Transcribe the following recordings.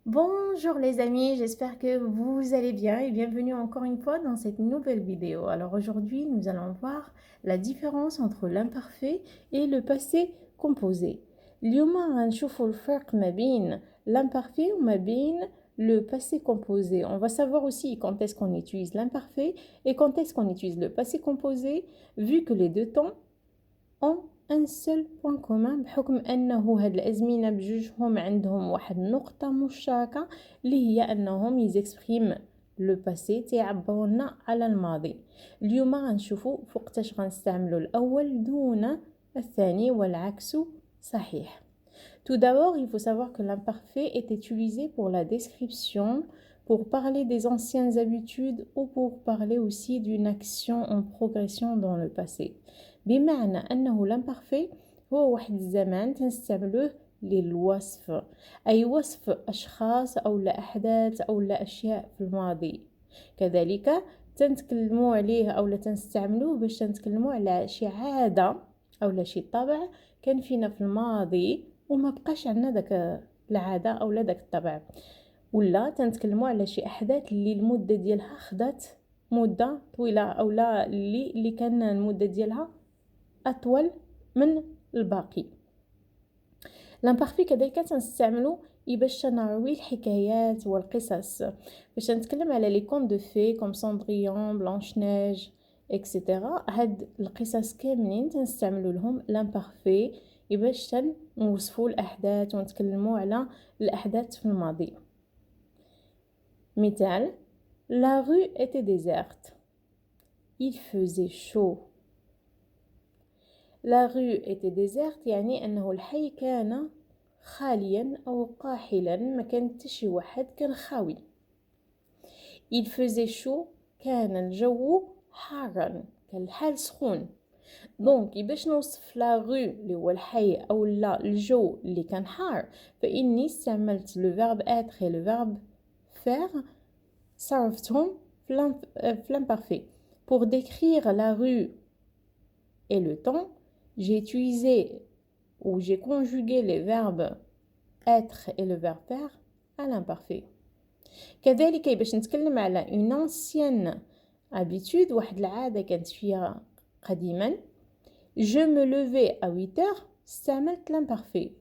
Bonjour les amis, j'espère que vous allez bien et bienvenue encore une fois dans cette nouvelle vidéo. Alors aujourd'hui, nous allons voir la différence entre l'imparfait et le passé composé. اليوم غنشوفوا الفرق ما بين l'imparfait وما بين le passé composé. On va savoir aussi quand est-ce qu'on utilise l'imparfait et quand est-ce qu'on utilise le passé composé, vu que les deux temps ont un seul point commun بحكم انه هاد الازمنه بجوجهم عندهم واحد النقطه مشتركه اللي هي انهم يزكسبريم لو باسي تيعبروا لنا على الماضي. اليوم غنشوفوا فوقتاش غنستعملوا الاول دون الثاني والعكس صحيح. Tout d'abord, il faut savoir que l'imparfait est utilisé pour la description, pour parler des anciennes habitudes ou pour parler aussi d'une action en progression dans le passé. بمعنى أنه l'imparfait هو واحد الزمان تنستعملوه للوصف، أي وصف أشخاص أو لا أحداث أو لا أشياء في الماضي. كذلك تنتكلموا عليه أو لا تنستعملوه باش تنتكلموا على شي عادة أو لا شي طبع كان فينا في الماضي وما بقاش عندنا داك العادة أو لا داك الطبع، ولا تنتكلموا على شي أحداث اللي المدة ديالها خدات مدة طويلة أو لا اللي كان المدة ديالها أطول من الباقي. الامبارفي كذلك تنستعملو باش نروي الحكايات والقصص، باش نتكلم على لي كون دو في كوم ساندريون بلانش نيج اكسيتيرا. هاد القصص كاملين تنستعملو لهم الامبارفي باش نوصفو الاحداث ونتكلمو على الاحداث في الماضي. مثال: La rue était déserte. Il faisait chaud. La rue était déserte يعني أنه الحي كان خاليا أو قاحلا، ما كان حتى شي واحد، كان خاوي. Il faisait chaud كان الجو حارا، كان الحال سخون. دونك باش نوصف لا رue اللي هو الحي أو لا الجو اللي كان حار، فإني استعملت لو فيرب être et le verbe faire، صرفتهم في l'imparfait. Pour décrire la rue et le temps, j'ai utilisé ou j'ai conjugué les verbes être et le verbe faire à l'imparfait. كذلك باش نتكلم على une ancienne habitude، واحد العادة كانت فيها قديما، je me levais à 8 heures، استعملت l'imparfait.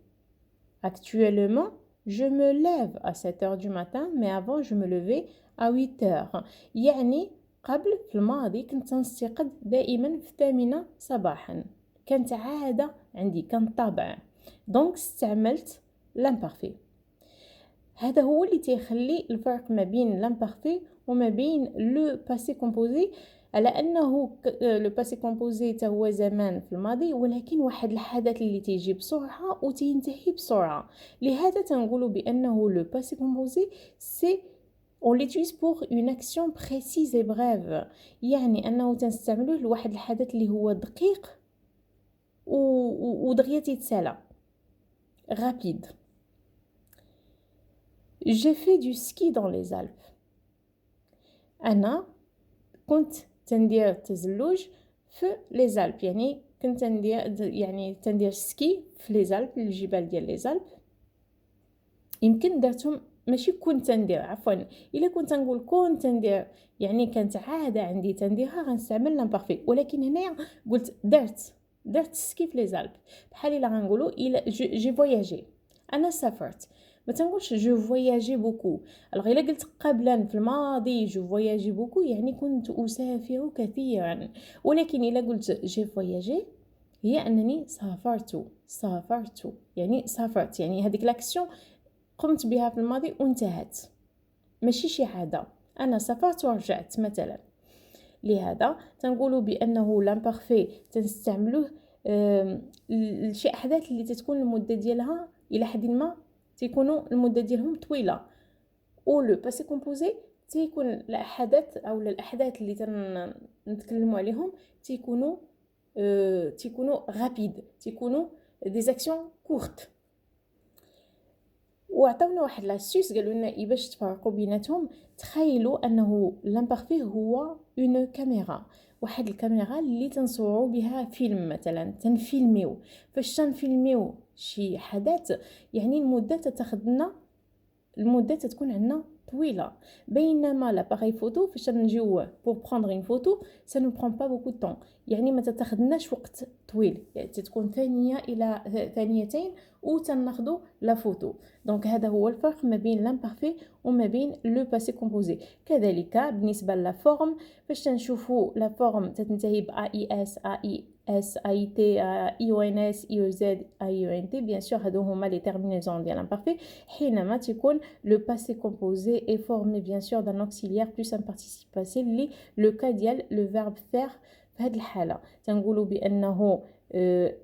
Actuellement, je me lève à 7 heures du matin mais avant je me levais à 8 heures. يعني قبل في الماضي كنت نستيقظ دائما في 8 صباحا، كانت عادة عندي، كان طبع، دونك استعملت l'imparfait. هذا هو اللي تيخلي الفرق ما بين l'imparfait وما بين لو باسي كومبوزي، على انه لو باسي كومبوزي تا هو زمان في الماضي، ولكن واحد الحدث اللي تيجي بسرعه وتنتهي بسرعه، لهذا تنقولوا بانه لو باسي كومبوزي سي on l'utilise pour une action précise et brève، يعني انه تنستعملوه لواحد الحدث اللي هو دقيق ودغيا تيتسالى rapide. J'ai fait du ski dans les Alpes. أنا كنت تندير تزلج في لي زالب، يعني كنت تندير سكي في لي زالب، الجبال ديال لي زالب. يمكن درتهم، ماشي كنت ندير، عفوا، الا كنت نقول كنت ندير يعني كانت عاده عندي تنديرها، غنستعمل لامبارفي، ولكن هنايا قلت درت سكي في لي زالب، بحال الا غنقولوا الا جي فواياجي، انا سافرت. ما تنقولش جو فواياجي بوكو. الوغ الا قلت قبلا في الماضي جو فواياجي بوكو يعني كنت اسافر كثيرا، ولكن الا قلت جي فواياجي هي انني سافرت يعني سافرت، يعني هذيك لاكسيون قمت بها في الماضي وانتهت، ماشي شي عادة، أنا سافرت ورجعت مثلا. لهذا تنقولوا بأنه لامبارفي تنستعملوه لشي أحداث اللي تتكون المدة ديالها إلى حد ما تيكونوا المدة ديالهم طويلة، و لو باسي كومبوزي تيكون الأحداث أو الأحداث اللي تنتكلموا عليهم تيكونوا غابيد، تيكونوا دي زاكسيون كورت. وعطاونا واحد لاسيس، قالوا لنا باش تفرقوا بيناتهم. تخيلوا انه لامبارفي هو اون كاميرا، واحد الكاميرا اللي تنصوروا بها فيلم مثلا، تنفيلميو. فاش تنفيلميو شي حدث يعني المده تاخذنا المدة تتكون عندنا طويلة. بينما لاباغي فوتو فاش نجيو بور بروندر اون فوتو سا نو برون با بوكو طون، يعني ما تتاخذناش وقت طويل، يعني تتكون ثانية الى ثانيتين وتناخذوا لا فوتو. دونك هذا هو الفرق ما بين لامبارفي وما بين لو باسي كومبوزي. كذلك بالنسبه لا فورم، فاش تنشوفوا لا فورم تتنتهي ب اي اس اي اس اي تي اي او ان اس اي او زد اي او ان تي، بيان سور هادو هما لي تيرمينيزون ديال لامبارفي. حينما تكون لو باسي كومبوزي اي فورمي بيان سور دان اوكسيليير بلس ان بارتيسيب باسي اللي لو كا ديال لو فيرب فير. في هذه الحاله تنقولوا بانه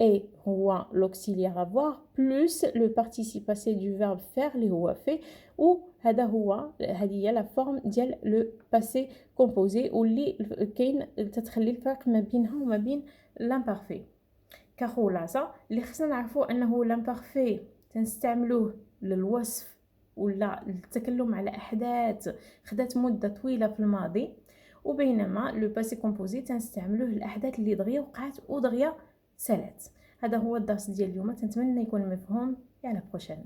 et هو l'auxiliaire avoir plus le participe passé du verbe faire اللي هو fait، و هذا هو هذه هي لا فورم ديال لو باسي كومبوزي واللي كاين تتخلي الفرق ما بينها وما بين لامبارفي. كخلاصه اللي خصنا نعرفوا انه لامبارفي تنستعملوه للوصف ولا للتكلم على احداث خدات مده طويله في الماضي، وبينما لو باسي كومبوزي تنستعملوه للاحداث اللي دغيا وقعت ودغيا سالات. هذا هو الدرس ديال اليوم، تنتمنى يكون مفهوم. على بروشين.